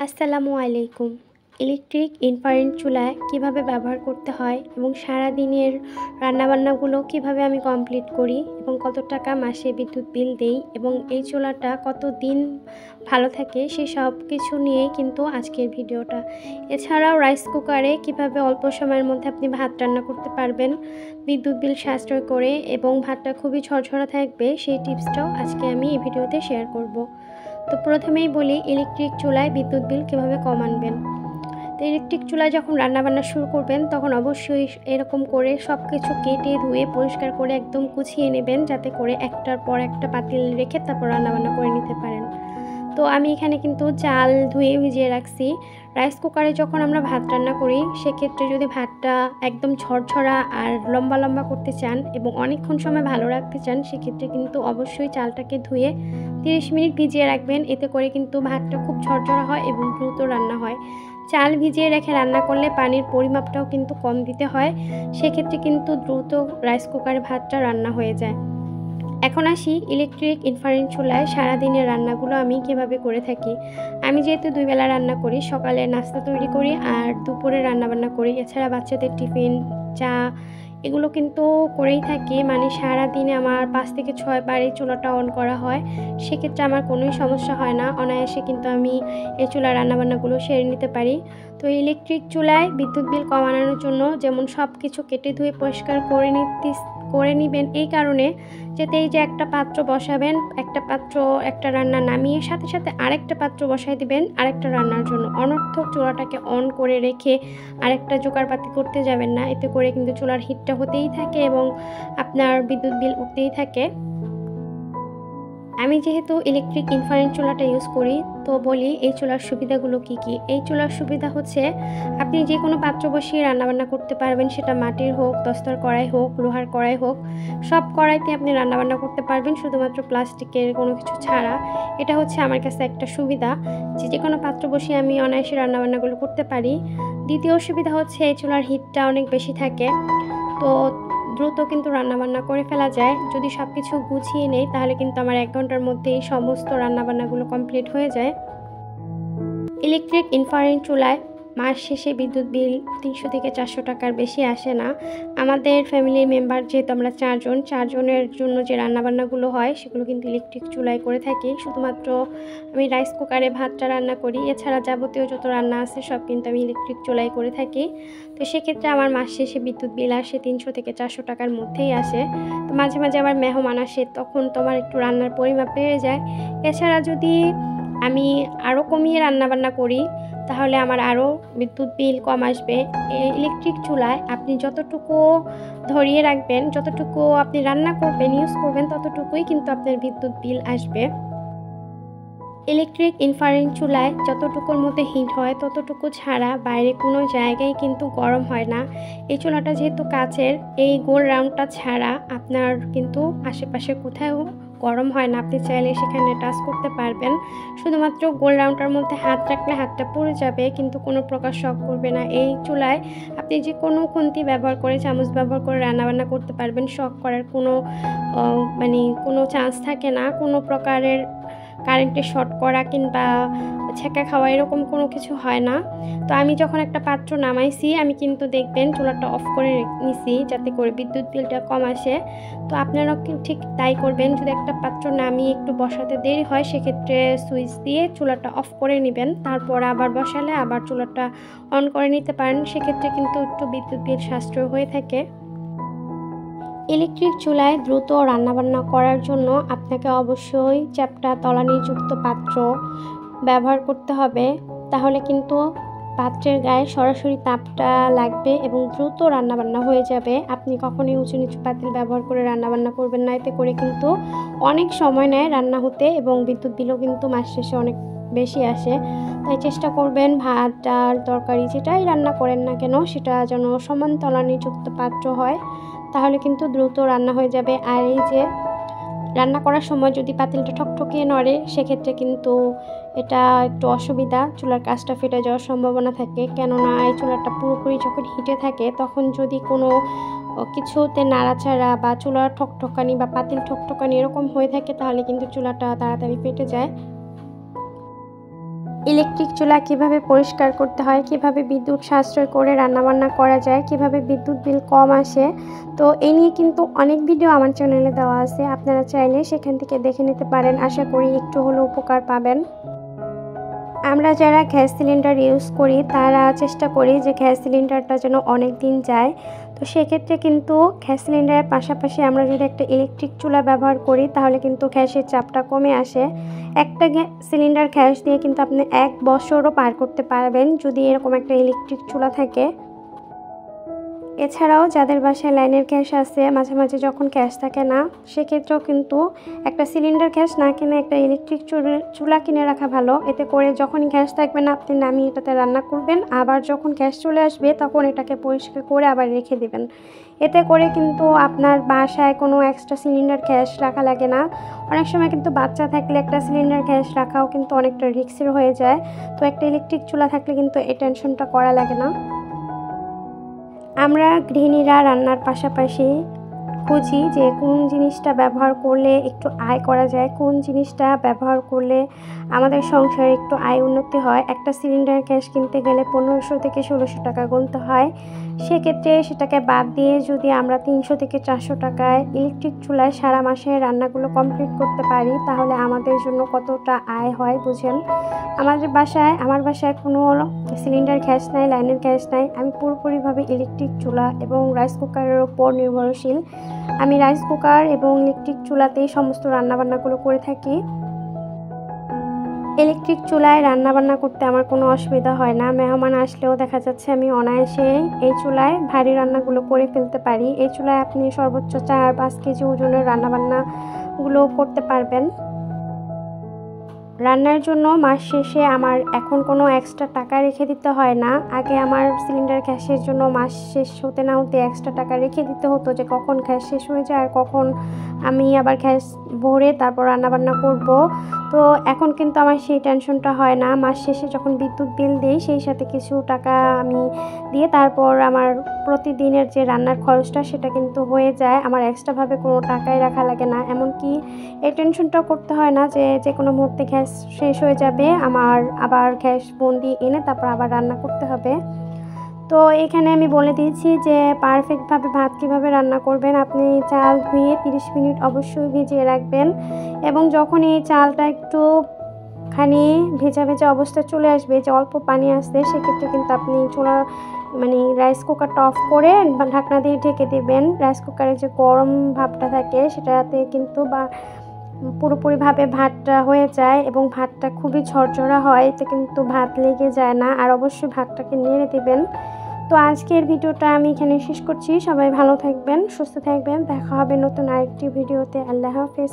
আসসালামু আলাইকুম। Electric infrared চুলায় কিভাবে ব্যবহার করতে হয় এবং সারাদিনের রান্নাবান্নাগুলো কিভাবে আমি কমপ্লিট করি এবং কত টাকা মাসে বিদ্যুৎ বিল দেই এবং এই চুলাটা কতদিন ভালো থাকে সে সব কিছু নিয়েই কিন্তু আজকের ভিডিওটা। এছাড়াও রাইস কুকারে কিভাবে অল্প সময়ের মধ্যে আপনি ভাত রান্না করতে পারবেন বিদ্যুৎ বিল সাশ্রয় করে এবং ভাতটা খুবই ঝরঝরা থাকবে সেই টিপসটাও আজকে আমি এই ভিডিওতে শেয়ার করব। তো প্রথমেই বলি ইলেকট্রিক চুলায় বিদ্যুৎ বিল কীভাবে কম আনবেন। তো ইলেকট্রিক চুলায় যখন রান্নাবান্না শুরু করবেন তখন অবশ্যই এরকম করে সব কিছু কেটে ধুয়ে পরিষ্কার করে একদম গুছিয়ে নেবেন, যাতে করে একটার পর একটা পাতিল রেখে তারপর রান্নাবান্না করে নিতে পারেন। তো আমি এখানে কিন্তু চাল ধুয়ে ভিজিয়ে রাখছি। রাইস কুকারে যখন আমরা ভাত রান্না করি সেক্ষেত্রে যদি ভাতটা একদম ঝরঝরা আর লম্বা লম্বা করতে চান এবং অনেকক্ষণ সময় ভালো রাখতে চান সেক্ষেত্রে কিন্তু অবশ্যই চালটাকে ধুয়ে 30 মিনিট ভিজিয়ে রাখবেন। এতে করে কিন্তু ভাতটা খুব ঝরঝরা হয় এবং দ্রুত রান্না হয়। চাল ভিজিয়ে রেখে রান্না করলে পানির পরিমাপটাও কিন্তু কম দিতে হয়, সেক্ষেত্রে কিন্তু দ্রুত রাইস কুকারে ভাতটা রান্না হয়ে যায়। এখন আসি ইলেকট্রিক ইনফ্রারেড চুলায় সারাদিনের রান্নাগুলো আমি কীভাবে করে থাকি। আমি যেহেতু 2 বেলা রান্না করি, সকালে নাস্তা তৈরি করি আর দুপুরে রান্নাবান্না করি। এছাড়া বাচ্চাদের টিফিন, চা এগুলো কিন্তু করেই থাকি। মানে সারাদিনে আমার 5 থেকে 6 বার এই চুলাটা অন করা হয়। সেক্ষেত্রে আমার কোনোই সমস্যা হয় না, অনায়াসে কিন্তু আমি এই চুলার রান্নাবান্নাগুলো সেরে নিতে পারি। তো ইলেকট্রিক চুলায় বিদ্যুৎ বিল কমানোর জন্য যেমন সব কিছু কেটে ধুয়ে পরিষ্কার করে নেবেন এই কারণে, যাতে এই যে একটা পাত্র বসাবেন, একটা রান্না নামিয়ে সাথে সাথে আরেকটা পাত্র বসায় দিবেন আরেকটা রান্নার জন্য। অনর্থক চুলাটাকে অন করে রেখে আরেকটা জোগাড়পাতি করতে যাবেন না, এতে করে কিন্তু চুলার হিটটা হতেই থাকে এবং আপনার বিদ্যুৎ বিল উঠতেই থাকে। আমি যেহেতু ইলেকট্রিক ইনফ্রারেড চুলাটা ইউজ করি তো বলি এই চুলার সুবিধাগুলো কি কি। এই চুলার সুবিধা হচ্ছে আপনি যে কোনো পাত্র বসিয়ে রান্নাবান্না করতে পারবেন, সেটা মাটির হোক, দস্তার কড়াই হোক, লোহার কড়াই হোক, সব কড়াইতে আপনি রান্নাবান্না করতে পারবেন শুধুমাত্র প্লাস্টিকের কোনো কিছু ছাড়া। এটা হচ্ছে আমার কাছে একটা সুবিধা যে কোনো পাত্র বসিয়ে আমি অনায়াসে রান্নাবান্নাগুলো করতে পারি। দ্বিতীয় সুবিধা হচ্ছে এই চুলার হিটটা অনেক বেশি থাকে, তো দ্রুত কিন্তু রান্নাবান্না করে ফেলা যায়। যদি সব কিছু গুছিয়ে নেই তাহলে কিন্তু আমার 1 ঘন্টার মধ্যেই সমস্ত রান্নাবান্নাগুলো কমপ্লিট হয়ে যায়। ইলেকট্রিক ইনফ্রারেড চুলায় মাস শেষে বিদ্যুৎ বিল 300 থেকে 400 টাকার বেশি আসে না। আমাদের ফ্যামিলির মেম্বার যেহেতু আমরা 4 জনের জন্য যে রান্নাবান্নাগুলো হয় সেগুলো কিন্তু ইলেকট্রিক চুলায় করে থাকি। শুধুমাত্র আমি রাইস কুকারে ভাতটা রান্না করি, এছাড়া যাবতীয় যত রান্না আছে সব কিন্তু আমি ইলেকট্রিক চুলায় করে থাকি। তো সেক্ষেত্রে আমার মাস শেষে বিদ্যুৎ বিল আসে 300 থেকে 400 টাকার মধ্যেই আসে। তো মাঝে মাঝে আবার মেহমান আসে, তখন তো আমার একটু রান্নার পরিমাপ বেড়ে যায়। এছাড়া যদি আমি আরও কমিয়ে রান্নাবান্না করি তাহলে আমার আরও বিদ্যুৎ বিল কম আসবে। ইলেকট্রিক চুলায় আপনি যতটুকু ধরিয়ে রাখবেন, যতটুকু আপনি রান্না করবেন, ইউজ করবেন, ততটুকুই কিন্তু আপনার বিদ্যুৎ বিল আসবে। ইলেকট্রিক ইনফ্রারেড চুলায় যতটুকুর মধ্যে হিট হয় ততটুকু ছাড়া বাইরে কোনো জায়গায় কিন্তু গরম হয় না। এই চুলাটা যেহেতু কাচের, এই গোল রাউন্ডটা ছাড়া আপনার কিন্তু আশেপাশে কোথাও গরম হয় না। আপনি চাইলে সেখানে টাচ করতে পারবেন, শুধুমাত্র গোল রাউন্ডটার মধ্যে হাত রাখলে হাতটা পুড়ে যাবে, কিন্তু কোনো প্রকার শক করবে না। এই চুলায় আপনি যে কোনো খুন্তি ব্যবহার করে, চামচ ব্যবহার করে রান্নাবান্না করতে পারবেন, শক করার কোনো চান্স থাকে না। কোনো প্রকারের কারেন্টে শর্ট করা কিংবা ছ্যাঁকা খাওয়া এরকম কোনো কিছু হয় না। তো আমি যখন একটা পাত্র নামাইছি আমি কিন্তু দেখবেন চুলাটা অফ করে নিছি, যাতে করে বিদ্যুৎ বিলটা কম আসে। তো আপনারাও ঠিক তাই করবেন। যদি একটা পাত্র নামিয়ে একটু বসাতে দেরি হয় সেক্ষেত্রে সুইচ দিয়ে চুলাটা অফ করে নেবেন, তারপর আবার বসালে আবার চুলাটা অন করে নিতে পারেন। সেক্ষেত্রে কিন্তু একটু বিদ্যুৎ বিল সাশ্রয় হয়ে থাকে। ইলেকট্রিক চুলায় দ্রুত রান্নাবান্না করার জন্য আপনাকে অবশ্যই চ্যাপ্টা তলানিযুক্ত পাত্র ব্যবহার করতে হবে, তাহলে কিন্তু পাত্রের গায়ে সরাসরি তাপটা লাগবে এবং দ্রুত রান্নাবান্না হয়ে যাবে। আপনি কখনোই উঁচু নিচু পাতিল ব্যবহার করে রান্নাবান্না করবেন না, এতে করে কিন্তু অনেক সময় নেয় রান্না হতে এবং বিদ্যুৎ বিলও কিন্তু মাস শেষে অনেক বেশি আসে। তাই চেষ্টা করবেন ভাত, ডাল, তরকারি যেটাই রান্না করেন না কেন সেটা যেন সমান তলানিযুক্ত পাত্র হয়, তাহলে কিন্তু দ্রুত রান্না হয়ে যাবে। আর এই যে রান্না করার সময় যদি পাতিলটা ঠকঠকিয়ে নড়ে সেক্ষেত্রে কিন্তু এটা একটু অসুবিধা, চুলার কাজটা ফেটে যাওয়ার সম্ভাবনা থাকে। কেননা এই চুলাটা পুরোপুরি যখন হিটে থাকে তখন যদি কোনো কিছুতে নাড়াচাড়া বা চুলার ঠকঠকানি বা পাতিল ঠকঠকানি এরকম হয়ে থাকে তাহলে কিন্তু চুলাটা তাড়াতাড়ি ফেটে যায়। ইলেকট্রিক চুলা কিভাবে পরিষ্কার করতে হয়, কিভাবে বিদ্যুৎ সাশ্রয় করে রান্নাবান্না করা যায়, কিভাবে বিদ্যুৎ বিল কম আসে। তো এই নিয়ে কিন্তু অনেক ভিডিও আমার চ্যানেলে দেওয়া আছে, আপনারা চাইলে সেখান থেকে দেখে নিতে পারেন। আশা করি একটু হলেও উপকার পাবেন। আমরা যারা গ্যাস সিলিন্ডার ইউজ করি তারা চেষ্টা করি যে গ্যাস সিলিন্ডারটা যেন অনেক দিন যায়। তো সেক্ষেত্রে কিন্তু গ্যাস সিলিন্ডারের পাশাপাশি আমরা যদি একটা ইলেকট্রিক চুলা ব্যবহার করি তাহলে কিন্তু গ্যাসের চাপটা কমে আসে। একটা সিলিন্ডার গ্যাস দিয়ে কিন্তু আপনি 1 বছরও পার করতে পারবেন যদি এরকম একটা ইলেকট্রিক চুলা থাকে। এছাড়াও যাদের বাসায় লাইনের গ্যাস আছে, মাঝে মাঝে যখন গ্যাস থাকে না, সেক্ষেত্রেও কিন্তু একটা সিলিন্ডার গ্যাস না কিনে একটা ইলেকট্রিক চুলা কিনে রাখা ভালো। এতে করে যখনই গ্যাস থাকবে না আপনি নামিয়ে এটাতে রান্না করবেন, আবার যখন গ্যাস চলে আসবে তখন এটাকে পরিষ্কার করে আবার রেখে দেবেন। এতে করে কিন্তু আপনার বাসায় কোনো এক্সট্রা সিলিন্ডার গ্যাস রাখা লাগে না। অনেক সময় কিন্তু বাচ্চা থাকলে একটা সিলিন্ডার গ্যাস রাখাও কিন্তু অনেকটা রিস্কের হয়ে যায়। তো একটা ইলেকট্রিক চুলা থাকলে কিন্তু এই টেনশনটা করা লাগে না। আমরা গৃহিণীরা রান্নার পাশাপাশি খুঁজি যে কোন জিনিসটা ব্যবহার করলে একটু আয় করা যায়, কোন জিনিসটা ব্যবহার করলে আমাদের সংসারে একটু আয় উন্নতি হয়। একটা সিলিন্ডার গ্যাস কিনতে গেলে 1500 থেকে 1600 টাকা গুনতে হয়। সেক্ষেত্রে সেটাকে বাদ দিয়ে যদি আমরা 300 থেকে 400 টাকায় ইলেকট্রিক চুলায় সারা মাসের রান্নাগুলো কমপ্লিট করতে পারি তাহলে আমাদের জন্য কতটা আয় হয় বুঝেন। আমার বাসায় কোনো সিলিন্ডার গ্যাস নাই, লাইনের গ্যাস নাই। আমি পুরোপুরিভাবে ইলেকট্রিক চুলা এবং রাইস কুকারের ওপর নির্ভরশীল। আমি রাইস কুকার এবং ইলেকট্রিক চুলাতেই সমস্ত রান্নাবান্নাগুলো করে থাকি। ইলেকট্রিক চুলায় রান্নাবান্না করতে আমার কোনো অসুবিধা হয় না। মেহমান আসলেও দেখা যাচ্ছে আমি অনায়াসে এই চুলায় ভারী রান্নাগুলো করে ফেলতে পারি। এই চুলায় আপনি সর্বোচ্চ 4-5 কেজি ওজনের রান্নাবান্নাগুলো করতে পারবেন। রান্নার জন্য মাস শেষে আমার এখন কোনো এক্সট্রা টাকা রেখে দিতে হয় না। আগে আমার সিলিন্ডার গ্যাসের জন্য মাস শেষ হতে না হতে এক্সট্রা টাকা রেখে দিতে হতো যে কখন গ্যাস শেষ হয়ে যায় আর কখন আমি আবার গ্যাস ভরে তারপর রান্নাবান্না করব। তো এখন কিন্তু আমার সেই টেনশনটা হয় না। মাস শেষে যখন বিদ্যুৎ বিল দিই সেই সাথে কিছু টাকা আমি দিয়ে তারপর আমার প্রতিদিনের যে রান্নার খরচটা সেটা কিন্তু হয়ে যায়। আমার এক্সট্রাভাবে কোনো টাকাই রাখা লাগে না। এমনকি এই টেনশনটাও করতে হয় না যে কোনো মুহূর্তে গ্যাস শেষ হয়ে যাবে, আমার আবার গ্যাস বন্দি এনে তারপর আবার রান্না করতে হবে। তো এখানে আমি বলে দিয়েছি যে পারফেক্টভাবে ভাত কীভাবে রান্না করবেন। আপনি চাল ধুয়ে 30 মিনিট অবশ্যই ভিজিয়ে রাখবেন এবং যখন এই চালটা একটু খানি ভেজা ভেজা অবস্থা চলে আসবে, যে অল্প পানি আসবে, সেক্ষেত্রে কিন্তু আপনি রাইস কুকারটা অফ করে ঢাকনা দিয়ে ঢেকে দেবেন। রাইস কুকারে যে গরম ভাবটা থাকে সেটাতে কিন্তু পুরোপুরিভাবে ভাতটা হয়ে যায় এবং ভাতটা খুবই ঝরঝরা হয়, এতে কিন্তু ভাত লেগে যায় না। আর অবশ্যই ভাতটাকে নেড়ে দেবেন। তো আজকের ভিডিওটা আমি এখানে শেষ করছি। সবাই ভালো থাকবেন, সুস্থ থাকবেন। দেখা হবে নতুন আরেকটি ভিডিওতে। আল্লাহ হাফেজ।